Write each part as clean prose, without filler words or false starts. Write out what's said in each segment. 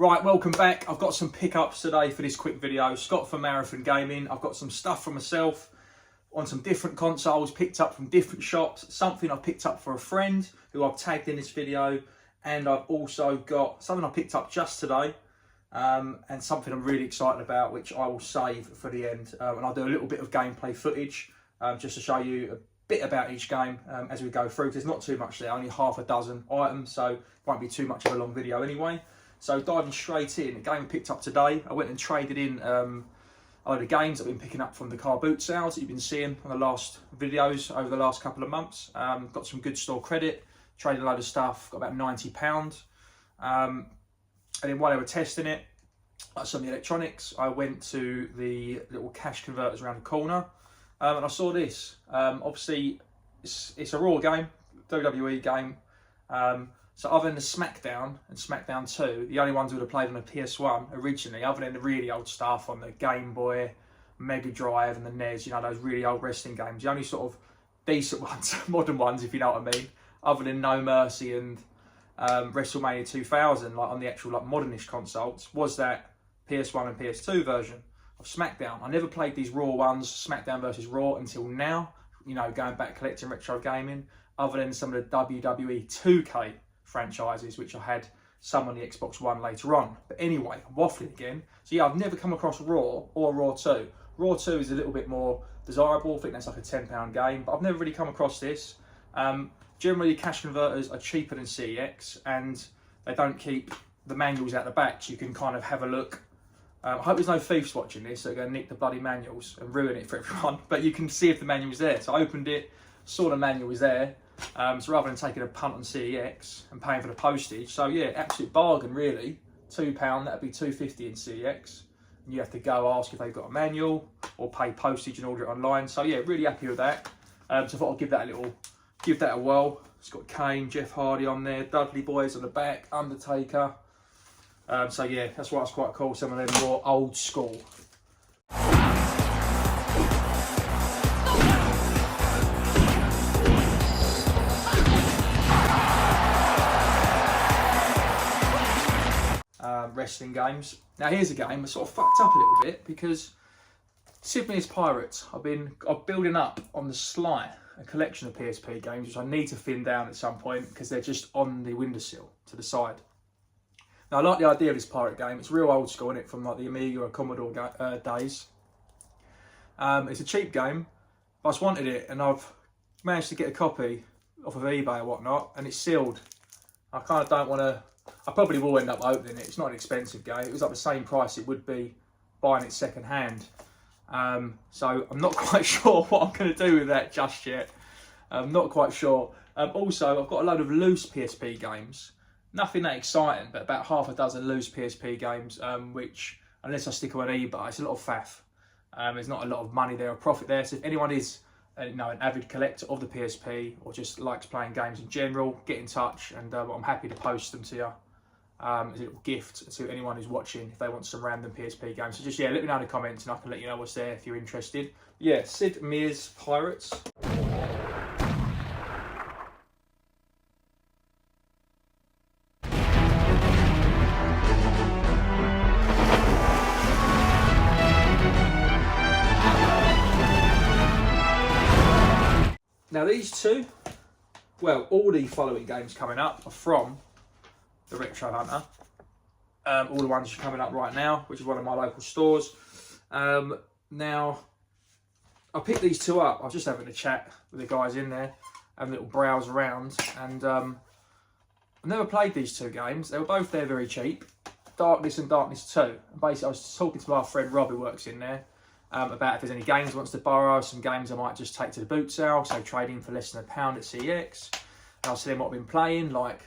Right, welcome back. I've got some pickups today for this quick video. Scott from Marathon Gaming. I've got some stuff for myself on some different consoles picked up from different shops. Something I picked up for a friend who I've tagged in this video. And I've also got something I picked up just today. And something I'm really excited about, which I will save for the end. And I'll do a little bit of gameplay footage just to show you a bit about each game as we go through. There's not too much there, only half a dozen items, so it won't be too much of a long video anyway. So diving straight in, a game I picked up today. I went and traded in a load of games I've been picking up from the car boot sales that you've been seeing on the last videos over the last couple of months. Got some good store credit, traded a load of stuff, got about £90. And then while they were testing it, like some of the electronics, I went to the little cash converters around the corner and I saw this. Obviously, it's a Raw game, WWE game. So other than the SmackDown and SmackDown 2, the only ones who would have played on the PS1 originally, other than the really old stuff on the Game Boy, Mega Drive and the NES, you know, those really old wrestling games, the only sort of decent ones, modern ones, if you know what I mean, other than No Mercy and WrestleMania 2000, like on the actual like modernish consoles, was that PS1 and PS2 version of SmackDown. I never played these Raw ones, SmackDown versus Raw, until now, you know, going back collecting retro gaming, other than some of the WWE 2K franchises, which I had some on the Xbox One later on. But anyway, I'm waffling again. So yeah, I've never come across Raw or Raw 2. Raw 2 is a little bit more desirable. I think that's like a £10 game, but I've never really come across this. Generally, cash converters are cheaper than CEX, and they don't keep the manuals out the back, so you can kind of have a look. I hope there's no thieves watching this that are going to nick the bloody manuals and ruin it for everyone, but you can see if the manual's there. So I opened it, saw the manual was there. So rather than taking a punt on CEX and paying for the postage, so yeah, absolute bargain really. £2, that'd be $2.50 in CEX. And you have to go ask if they've got a manual or pay postage and order it online. So yeah, really happy with that. So I thought I'd give that a whirl. It's got Kane, Jeff Hardy on there, Dudley Boys on the back, Undertaker. So yeah, that's why it's quite cool. Some of them more old school. Wrestling games. Now here's a game I sort of fucked up a little bit because Sydney's Pirates. I'm building up on the sly a collection of PSP games which I need to thin down at some point because they're just on the windowsill to the side. Now I like the idea of this pirate game. It's real old school, isn't it, from like the Amiga or Commodore days. It's a cheap game. I just wanted it and I've managed to get a copy off of eBay or whatnot, and it's sealed. I kind of don't want to. I probably will end up opening it. It's not an expensive game. It was like the same price it would be buying it second hand. So I'm not quite sure what I'm going to do with that just yet. I'm not quite sure. Also, I've got a load of loose PSP games. Nothing that exciting, but about half a dozen loose PSP games, which, unless I stick them on eBay, it's a lot of faff. There's not a lot of money there or profit there. So if anyone is an avid collector of the PSP or just likes playing games in general, get in touch, and I'm happy to post them to you as a little gift to anyone who's watching if they want some random PSP games. So just yeah, let me know in the comments and I can let you know what's there if you're interested. Yeah, Sid Meier's Pirates. Now these two, well, all the following games coming up are from the Retro Hunter. All the ones coming up right now, which is one of my local stores. Now, I picked these two up. I was just having a chat with the guys in there, having a little browse around, and I've never played these two games. They were both there very cheap, Darkness and Darkness 2. And basically, I was talking to our friend Rob, who works in there, about if there's any games he wants to borrow, some games I might just take to the boot sale, so trading for less than £1 at CEX. And I'll tell him what I've been playing. Like,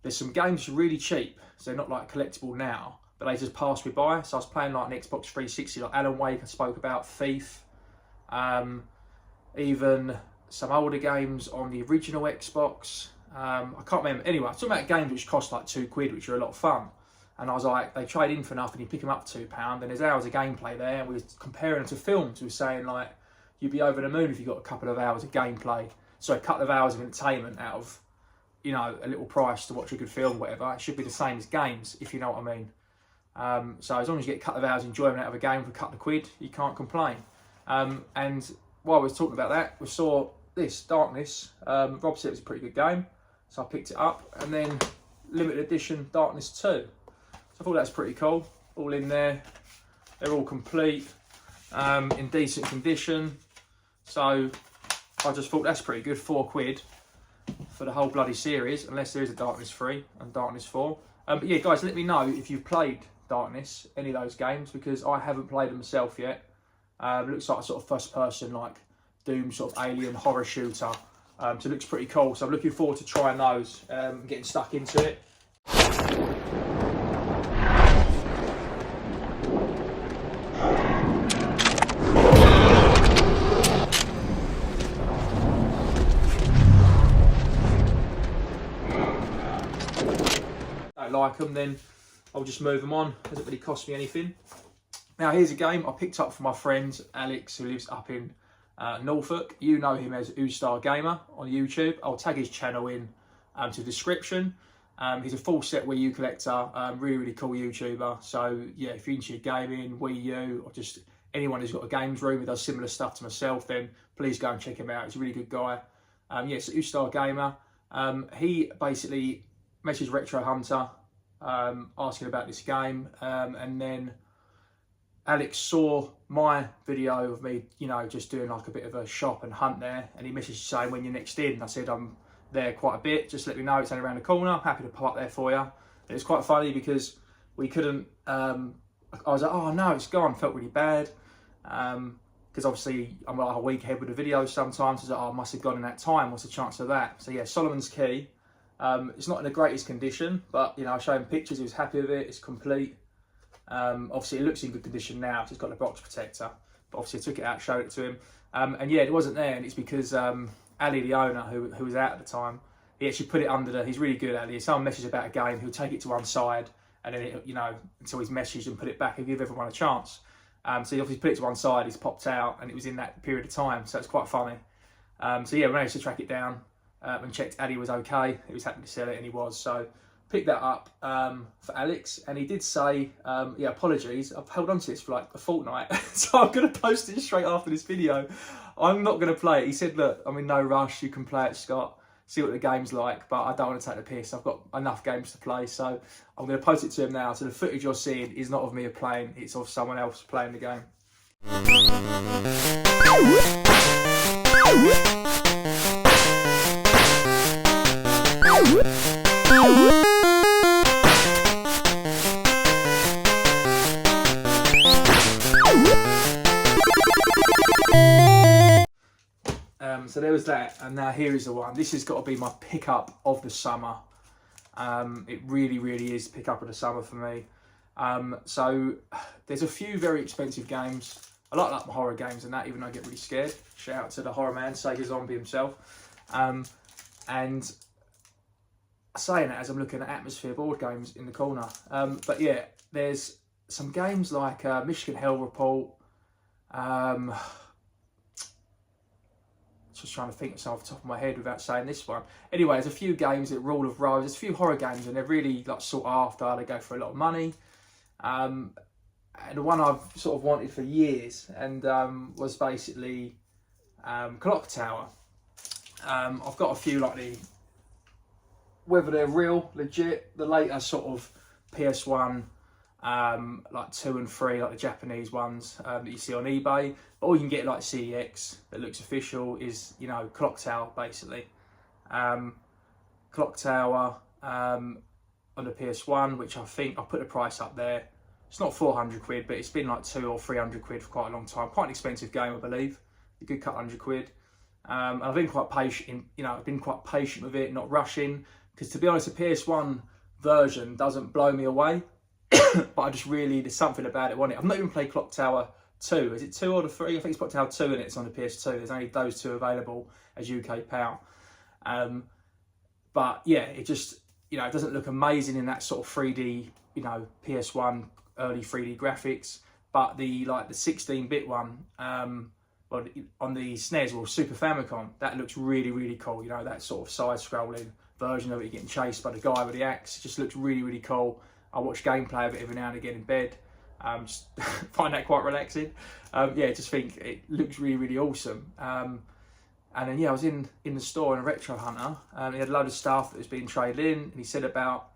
there's some games really cheap, so they're not like collectible now, but they just passed me by. So I was playing like an Xbox 360, like Alan Wake I spoke about, Thief, even some older games on the original Xbox. I can't remember. Anyway, I'm talking about games which cost like £2, which are a lot of fun. And I was like, they trade in for nothing, you pick them up for £2, and there's hours of gameplay there, and we were comparing them to films. We were saying, like, you'd be over the moon if you got a couple of hours of gameplay, so a couple of hours of entertainment out of, you know, a little price to watch a good film, whatever. It should be the same as games, if you know what I mean. So as long as you get a couple of hours enjoyment out of a game for a couple of quid, you can't complain. And while we were talking about that, we saw this Darkness. Rob said it was a pretty good game, so I picked it up. And then limited edition Darkness 2. So I thought that's pretty cool. All in there. They're all complete, in decent condition. So I just thought that's pretty good, £4 for the whole bloody series, unless there is a Darkness 3 and Darkness 4. But yeah, guys, let me know if you've played Darkness, any of those games, because I haven't played them myself yet. It looks like a sort of first person, like Doom sort of alien horror shooter. So it looks pretty cool. So I'm looking forward to trying those, getting stuck into it. Don't like them, then I'll just move them on. It doesn't really cost me anything. Now here's a game I picked up from my friend Alex, who lives up in Norfolk. You know him as Star Gamer on YouTube. I'll tag his channel in to the description. He's a full set Wii U collector, really cool YouTuber. So yeah, if you're into your gaming, Wii U, or just anyone who's got a games room who does similar stuff to myself, then please go and check him out. He's a really good guy. Yeah, so Star Gamer. He basically messaged Retro Hunter asking about this game, and then Alex saw my video of me, you know, just doing like a bit of a shop and hunt there, and he messaged saying, when you're next in. I said, I'm there quite a bit, just let me know, it's only around the corner, happy to pop up there for you. And it's quite funny because we couldn't, I was like, oh no, it's gone, felt really bad, because obviously I'm like a week ahead with the videos sometimes. I was like, oh, I must have gone in that time, what's the chance of that? So yeah, Solomon's Key, it's not in the greatest condition, but you know, I showed him pictures, he was happy with it, it's complete. Obviously it looks in good condition now, it's got the box protector, but obviously I took it out, showed it to him, and yeah, it wasn't there, and it's because Ali, the owner, who was out at the time, he actually put it under the, he's really good at it. If someone messages about a game, he'll take it to one side, and then it, you know, until he's messaged and put it back and give everyone a chance. So he obviously put it to one side, he's popped out, and it was in that period of time, so it's quite funny. So yeah, we managed to track it down, and checked Ali was okay, he was happy to sell it, and he was, so picked that up for Alex, and he did say, yeah, apologies, I've held on to this for like a fortnight, so I'm going to post it straight after this video. I'm not going to play it. He said, look, I'm in no rush, you can play it, Scott, see what the game's like, but I don't want to take the piss, I've got enough games to play, so I'm going to post it to him now. So the footage you're seeing is not of me playing, it's of someone else playing the game. So there was that, and now here is the one. This has got to be my pickup of the summer. It really is pickup of the summer for me. So there's a few very expensive games. I like my horror games and that, even though I get really scared. Shout out to the horror man, Sega Zombie himself. And saying that as I'm looking at Atmosphere board games in the corner. But yeah, there's some games like Michigan Hell Report. Just trying to think of some off the top of my head without saying this one. Anyway, there's a few games at Rule of Rose. There's a few horror games, and they're really like sought after. They go for a lot of money. And the one I've sort of wanted for years, and was basically Clock Tower. I've got a few like whether they're real, legit, the later sort of PS1, like 2 and 3, like the Japanese ones that you see on eBay, or you can get like CEX that looks official, is, you know, Clock Tower basically. Clock Tower on the PS1, which I think I put the price up there. It's not 400 quid, but it's been like 200 or 300 quid for quite a long time. Quite an expensive game, I believe. A good couple hundred quid. I've been quite patient, you know, I've been quite patient with it, not rushing, because to be honest, the PS1 version doesn't blow me away. But I just really, there's something about it, wasn't it? I've not even played Clock Tower 2. Is it 2 or the 3? I think it's Clock Tower 2 and it's on the PS2. There's only those two available as UK PAL. But yeah, it just, you know, it doesn't look amazing in that sort of 3D, you know, PS1 early 3D graphics. But the 16-bit one, well, on the SNES or Super Famicom, that looks really cool. You know, that sort of side-scrolling version of it, getting chased by the guy with the axe, it just looks really cool. I watch gameplay of it every now and again in bed. Just find that quite relaxing. Yeah, just think it looks really, really awesome. And then, yeah, I was in the store in a retro hunter, and he had a load of stuff that was being traded in, and he said about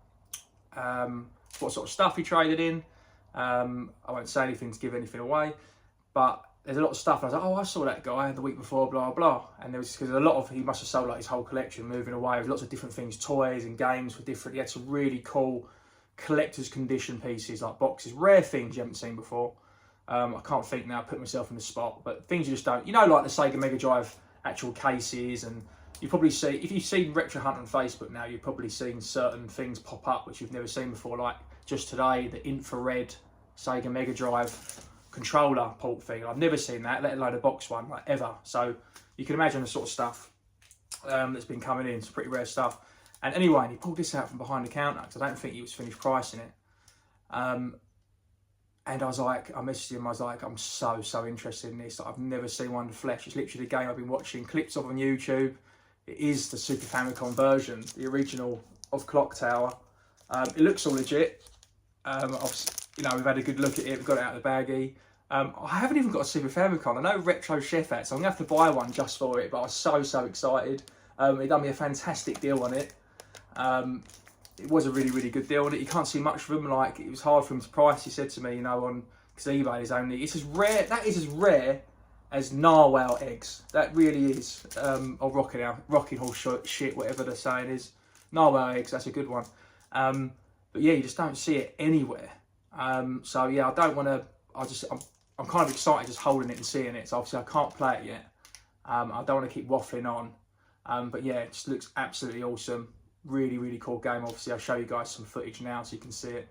what sort of stuff he traded in. I won't say anything to give anything away, but there's a lot of stuff. And I was like, oh, I saw that guy the week before, blah, blah. And there was, because a lot of, he must have sold like his whole collection, moving away with lots of different things, toys and games for different, he had some really cool collector's condition pieces, like boxes, rare things you haven't seen before. I can't think now, put myself in the spot, but things you just don't, you know, like the Sega Mega Drive actual cases, and you probably see, if you've seen Retro Hunt on Facebook now, you've probably seen certain things pop up which you've never seen before, like just today, the infrared Sega Mega Drive controller port thing. I've never seen that, let alone a box one, like ever. So you can imagine the sort of stuff that's been coming in. It's pretty rare stuff. And anyway, and he pulled this out from behind the counter because I don't think he was finished pricing it. And I was like, I messaged him, I was like, I'm so interested in this. Like, I've never seen one in the flesh. It's literally the game I've been watching clips of on YouTube. It is the Super Famicom version, the original of Clock Tower. It looks all legit. You know, we've had a good look at it, we've got it out of the baggie. I haven't even got a Super Famicom. I know Retro Chef had, so I'm gonna have to buy one just for it, but I was so excited. He done me a fantastic deal on it. It was a really good deal on it. You can't see much from him, like it was hard for him to price. He said to me, you know, on, because eBay is only, it's as rare, that is as rare as narwhal eggs. That really is, or rocking horse shit, whatever the saying is. Narwhal eggs, that's a good one. But yeah, you just don't see it anywhere. So yeah, I don't want to, I'm kind of excited just holding it and seeing it. So obviously I can't play it yet. I don't want to keep waffling on. But yeah, it just looks absolutely awesome. Really cool game. Obviously I'll show you guys some footage now so you can see it.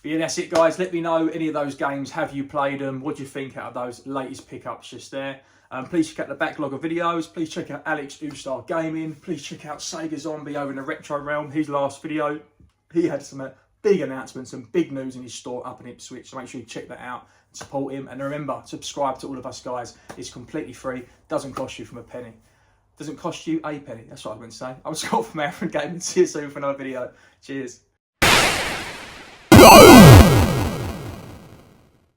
But yeah, that's it guys. Let me know any of those games, have you played them? What do you think out of those latest pickups just there? Please check out the backlog of videos. Please check out Alex Ustar Gaming. Please check out Sega Zombie over in the retro realm. His last video, he had some big announcements, some big news in his store up in Ipswich. So make sure you check that out and support him. And remember, subscribe to all of us guys. It's completely free. Doesn't cost you from a penny. Doesn't cost you a penny. That's what I was going to say. I'm Scott from Marathon Gaming. See you soon for another video. Cheers.